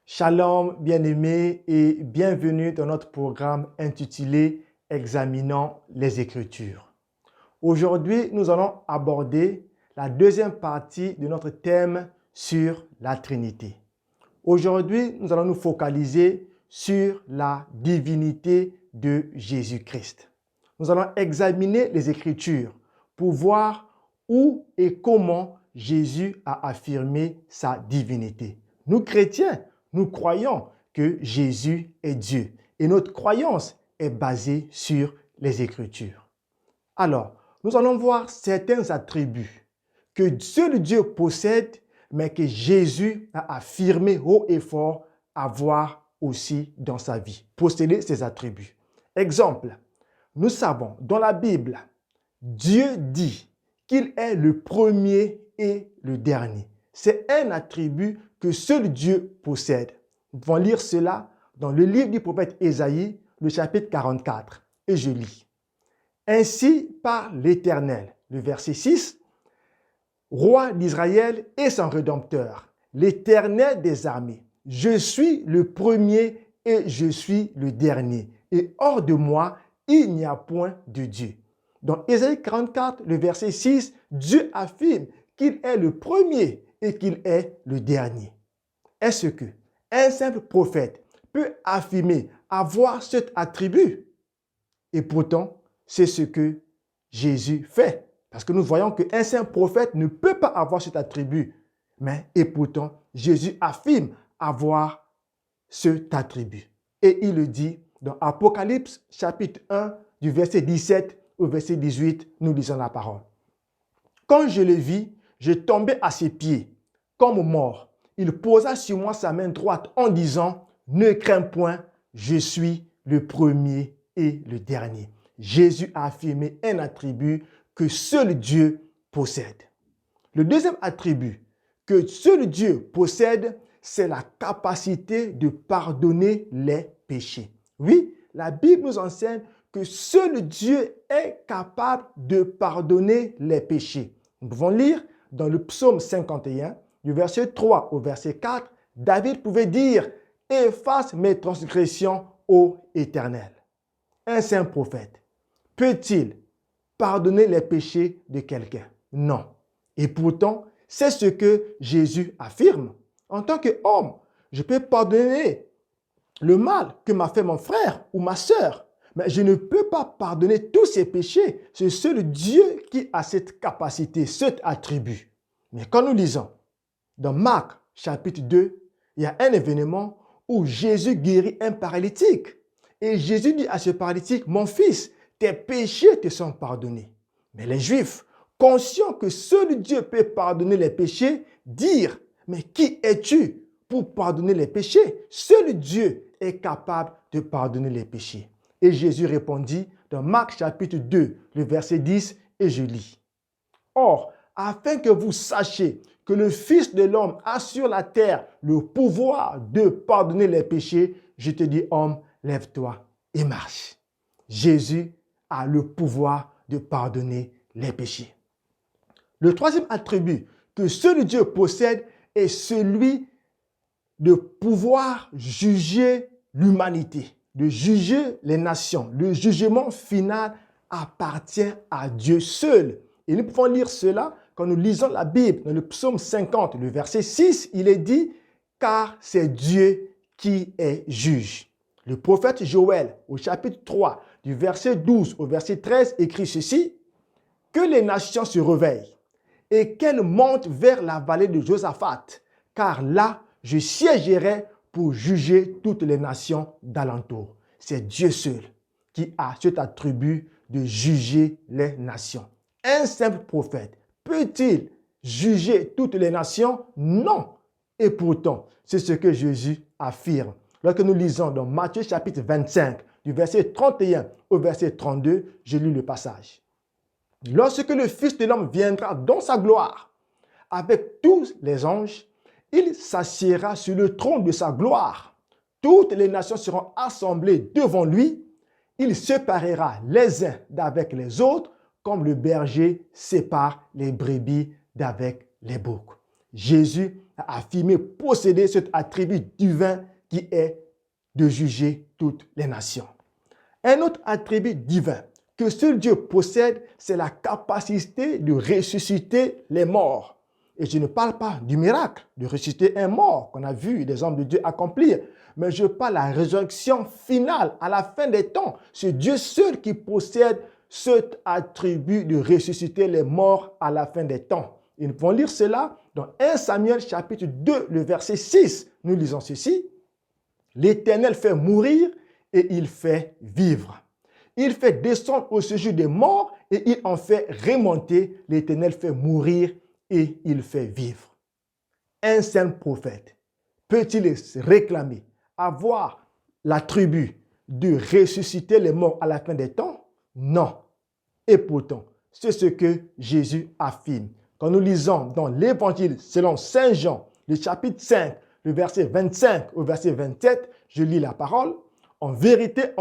Shalom, bien-aimés, et bienvenue dans notre programme intitulé Examinons les Écritures. Aujourd'hui, nous allons aborder la deuxième partie de notre thème sur la Trinité. Aujourd'hui, nous allons nous focaliser sur la divinité de Jésus-Christ. Nous allons examiner les Écritures pour voir où et comment Jésus a affirmé sa divinité. Nous, chrétiens, nous croyons que Jésus est Dieu et notre croyance est basée sur les Écritures. Alors, nous allons voir certains attributs que seul Dieu possède, mais que Jésus a affirmé haut et fort avoir aussi dans sa vie, posséder ces attributs. Exemple, nous savons dans la Bible, Dieu dit qu'il est le premier et le dernier. C'est un attribut que seul Dieu possède. Nous pouvons lire cela dans le livre du prophète Ésaïe, le chapitre 44. Et je lis. Ainsi parle l'Éternel, le verset 6, Roi d'Israël et son Rédempteur, l'Éternel des armées. Je suis le premier et je suis le dernier. Et hors de moi, il n'y a point de Dieu. Dans Ésaïe 44, le verset 6, Dieu affirme qu'il est le premier et qu'il est le dernier. Est-ce que un simple prophète peut affirmer avoir cet attribut? Et pourtant, c'est ce que Jésus fait. Parce que nous voyons qu'un simple prophète ne peut pas avoir cet attribut. Et pourtant, Jésus affirme avoir cet attribut. Et il le dit dans Apocalypse chapitre 1 du verset 17 au verset 18, nous lisons la parole. Quand je le vis, je tombais à ses pieds comme mort. Il posa sur moi sa main droite en disant, ne crains point, je suis le premier et le dernier. Jésus a affirmé un attribut que seul Dieu possède. Le deuxième attribut que seul Dieu possède, c'est la capacité de pardonner les péchés. Oui, la Bible nous enseigne que seul Dieu est capable de pardonner les péchés. Nous pouvons lire dans le psaume 51, du verset 3 au verset 4, David pouvait dire « Efface mes transgressions, ô Éternel ». Un saint prophète peut-il pardonner les péchés de quelqu'un? Non. Et pourtant, c'est ce que Jésus affirme. En tant qu'homme, je peux pardonner le mal que m'a fait mon frère ou ma sœur, mais je ne peux pas pardonner tous ces péchés. C'est seul Dieu qui a cette capacité, cet attribut. Mais quand nous lisons dans Marc chapitre 2, il y a un événement où Jésus guérit un paralytique. Et Jésus dit à ce paralytique, mon fils, tes péchés te sont pardonnés. Mais les Juifs, conscients que seul Dieu peut pardonner les péchés, dirent, mais qui es-tu pour pardonner les péchés? Seul Dieu est capable de pardonner les péchés. Et Jésus répondit dans Marc chapitre 2, le verset 10, et je lis. Or, afin que vous sachiez que le Fils de l'homme a sur la terre le pouvoir de pardonner les péchés, je te dis, homme, lève-toi et marche. Jésus a le pouvoir de pardonner les péchés. Le troisième attribut que seul Dieu possède est celui de pouvoir juger l'humanité, de juger les nations. Le jugement final appartient à Dieu seul. Et nous pouvons lire cela quand nous lisons la Bible. Dans le psaume 50, le verset 6, il est dit « Car c'est Dieu qui est juge ». Le prophète Joël, au chapitre 3, du verset 12 au verset 13, écrit ceci, « Que les nations se réveillent et qu'elles montent vers la vallée de Josaphat, car là, je siégerai pour juger toutes les nations d'alentour. » C'est Dieu seul qui a cet attribut de juger les nations. Un simple prophète peut-il juger toutes les nations? Non. Et pourtant, c'est ce que Jésus affirme. Lorsque nous lisons dans Matthieu chapitre 25, du verset 31 au verset 32, je lis le passage. Lorsque le Fils de l'homme viendra dans sa gloire, avec tous les anges, il s'assiera sur le trône de sa gloire. Toutes les nations seront assemblées devant lui. Il séparera les uns d'avec les autres, comme le berger sépare les brebis d'avec les boucs. Jésus a affirmé posséder cet attribut divin qui est de juger toutes les nations. Un autre attribut divin que seul Dieu possède, c'est la capacité de ressusciter les morts. Et je ne parle pas du miracle de ressusciter un mort qu'on a vu des hommes de Dieu accomplir, mais je parle de la résurrection finale à la fin des temps. C'est Dieu seul qui possède cet attribut de ressusciter les morts à la fin des temps. Et nous pouvons lire cela dans 1 Samuel chapitre 2, le verset 6. Nous lisons ceci. L'Éternel fait mourir et il fait vivre. Il fait descendre au séjour des morts et il en fait remonter. L'Éternel fait mourir et il fait vivre. Un saint prophète peut-il réclamer avoir l'attribut de ressusciter les morts à la fin des temps? Non. Et pourtant, c'est ce que Jésus affirme. Quand nous lisons dans l'Évangile selon Saint Jean, le chapitre 5, le verset 25 au verset 27, je lis la parole. En vérité,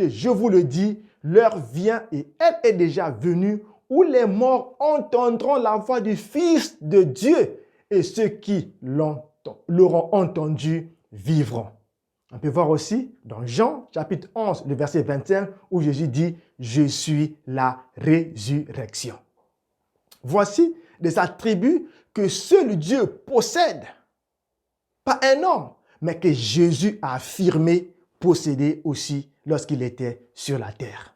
je vous le dis, l'heure vient et elle est déjà venue où les morts entendront la voix du Fils de Dieu et ceux qui l'auront entendu vivront. On peut voir aussi dans Jean chapitre 11, le verset 25, où Jésus dit « Je suis la résurrection ». Voici des attributs que seul Dieu possède, pas un homme, mais que Jésus a affirmé posséder aussi lorsqu'il était sur la terre.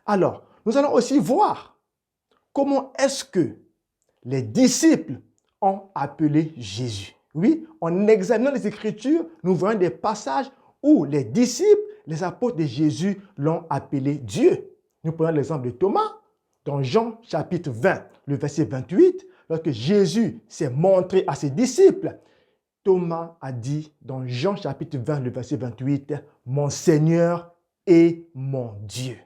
Alors, nous allons aussi voir comment est-ce que les disciples ont appelé Jésus. Oui, en examinant les Écritures, nous voyons des passages où les disciples, les apôtres de Jésus l'ont appelé Dieu. Nous prenons l'exemple de Thomas dans Jean chapitre 20, le verset 28, lorsque Jésus s'est montré à ses disciples. Thomas a dit dans Jean chapitre 20, le verset 28, « Mon Seigneur et mon Dieu ».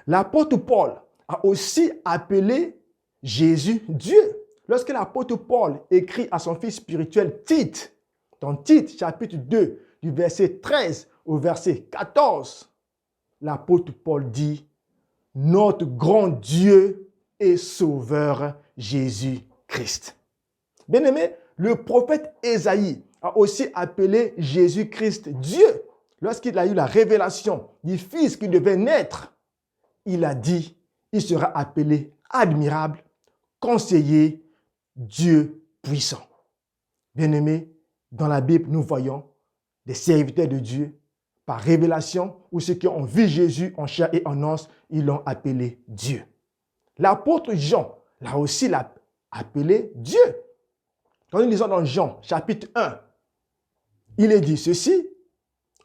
L'apôtre Paul a aussi appelé Jésus Dieu. Lorsque l'apôtre Paul écrit à son fils spirituel Tite, dans Tite chapitre 2, du verset 13 au verset 14, l'apôtre Paul dit « Notre grand Dieu et Sauveur Jésus-Christ ». Bien-aimé, le prophète Ésaïe a aussi appelé Jésus-Christ Dieu. Lorsqu'il a eu la révélation du Fils qui devait naître, il a dit, il sera appelé admirable, conseiller, Dieu puissant. Bien-aimé, dans la Bible, nous voyons des serviteurs de Dieu par révélation ou ceux qui ont vu Jésus en chair et en os, ils l'ont appelé Dieu. L'apôtre Jean l'a aussi appelé Dieu. Quand nous lisons dans Jean chapitre 1, il est dit ceci,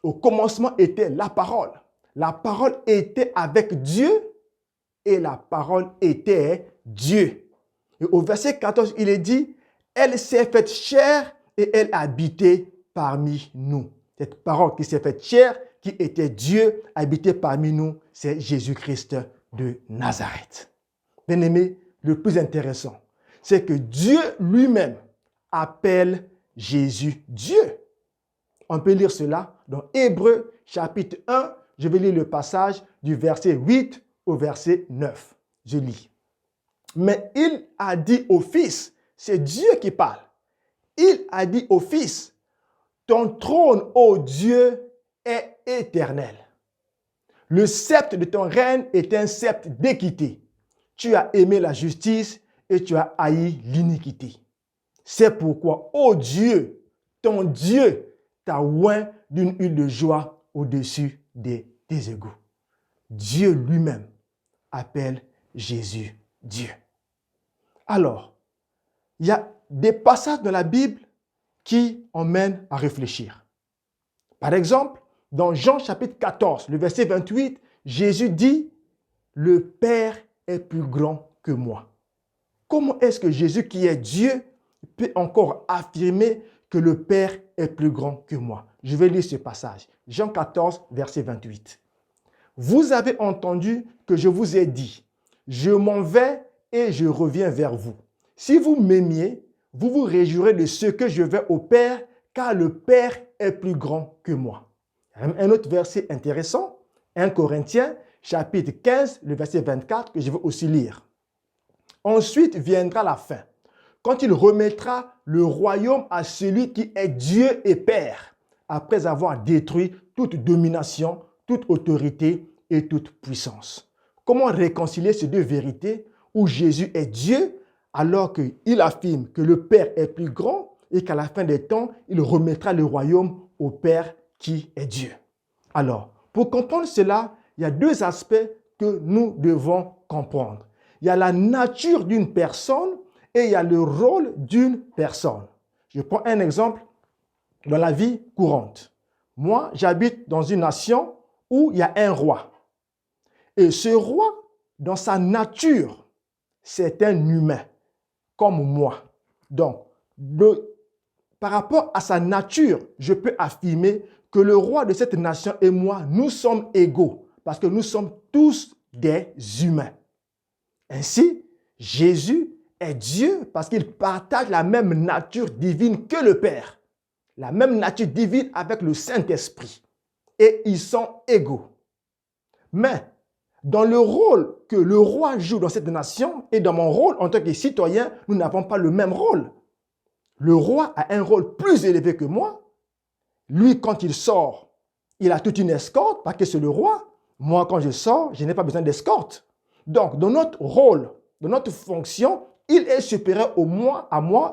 au commencement était la parole. La parole était avec Dieu et la parole était Dieu. Et au verset 14, il est dit, elle s'est faite chair et elle a habité parmi nous. Cette parole qui s'est faite chair, qui était Dieu, habité parmi nous, c'est Jésus-Christ de Nazareth. Bien-aimé, le plus intéressant, c'est que Dieu lui-même appelle Jésus Dieu. On peut lire cela dans Hébreux chapitre 1. Je vais lire le passage du verset 8 au verset 9. Je lis. Mais il a dit au Fils, c'est Dieu qui parle. Il a dit au Fils, ton trône, ô Dieu, est éternel. Le sceptre de ton règne est un sceptre d'équité. Tu as aimé la justice et tu as haï l'iniquité. C'est pourquoi, ô Dieu, ton Dieu t'a oint d'une huile de joie au-dessus de tes égouts. Dieu lui-même appelle Jésus Dieu. Alors, il y a des passages dans la Bible qui emmènent à réfléchir. Par exemple, dans Jean chapitre 14, le verset 28, Jésus dit « Le Père est plus grand que moi ». Comment est-ce que Jésus, qui est Dieu, peut encore affirmer que le Père est plus grand que moi? Je vais lire ce passage. Jean 14, verset 28. « Vous avez entendu que je vous ai dit, je m'en vais et je reviens vers vous. Si vous m'aimiez, vous vous réjouirez de ce que je vais au Père, car le Père est plus grand que moi. » Un autre verset intéressant, 1 Corinthiens, chapitre 15, le verset 24, que je vais aussi lire. « Ensuite viendra la fin. quand il remettra le royaume à celui qui est Dieu et Père, après avoir détruit toute domination, toute autorité et toute puissance. Comment réconcilier ces deux vérités où Jésus est Dieu alors qu'il affirme que le Père est plus grand et qu'à la fin des temps, il remettra le royaume au Père qui est Dieu. Alors, pour comprendre cela, il y a deux aspects que nous devons comprendre. Il y a la nature d'une personne et il y a le rôle d'une personne. Je prends un exemple dans la vie courante. Moi, j'habite dans une nation où il y a un roi. Et ce roi, dans sa nature, c'est un humain, comme moi. Donc, par rapport à sa nature, je peux affirmer que le roi de cette nation et moi, nous sommes égaux, parce que nous sommes tous des humains. Ainsi, Jésus est Dieu parce qu'il partage la même nature divine que le Père, la même nature divine avec le Saint-Esprit. Et ils sont égaux. Mais dans le rôle que le roi joue dans cette nation et dans mon rôle en tant que citoyen, nous n'avons pas le même rôle. Le roi a un rôle plus élevé que moi. Lui, quand il sort, il a toute une escorte parce que c'est le roi. Moi, quand je sors, je n'ai pas besoin d'escorte. Donc, dans notre rôle, dans notre fonction, il est supérieur à moi,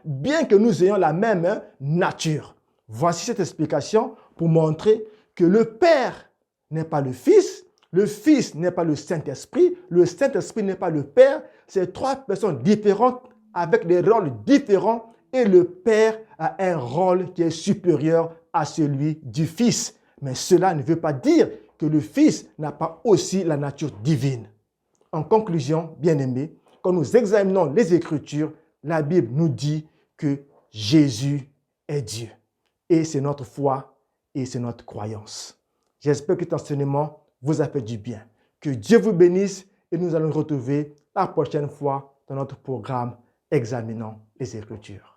bien que nous ayons la même nature. Voici cette explication pour montrer que le Père n'est pas le Fils n'est pas le Saint-Esprit n'est pas le Père. C'est trois personnes différentes avec des rôles différents et le Père a un rôle qui est supérieur à celui du Fils. Mais cela ne veut pas dire que le Fils n'a pas aussi la nature divine. En conclusion, bien-aimés, quand nous examinons les Écritures, la Bible nous dit que Jésus est Dieu. Et c'est notre foi et c'est notre croyance. J'espère que cet enseignement vous a fait du bien. Que Dieu vous bénisse et nous allons nous retrouver la prochaine fois dans notre programme Examinons les Écritures.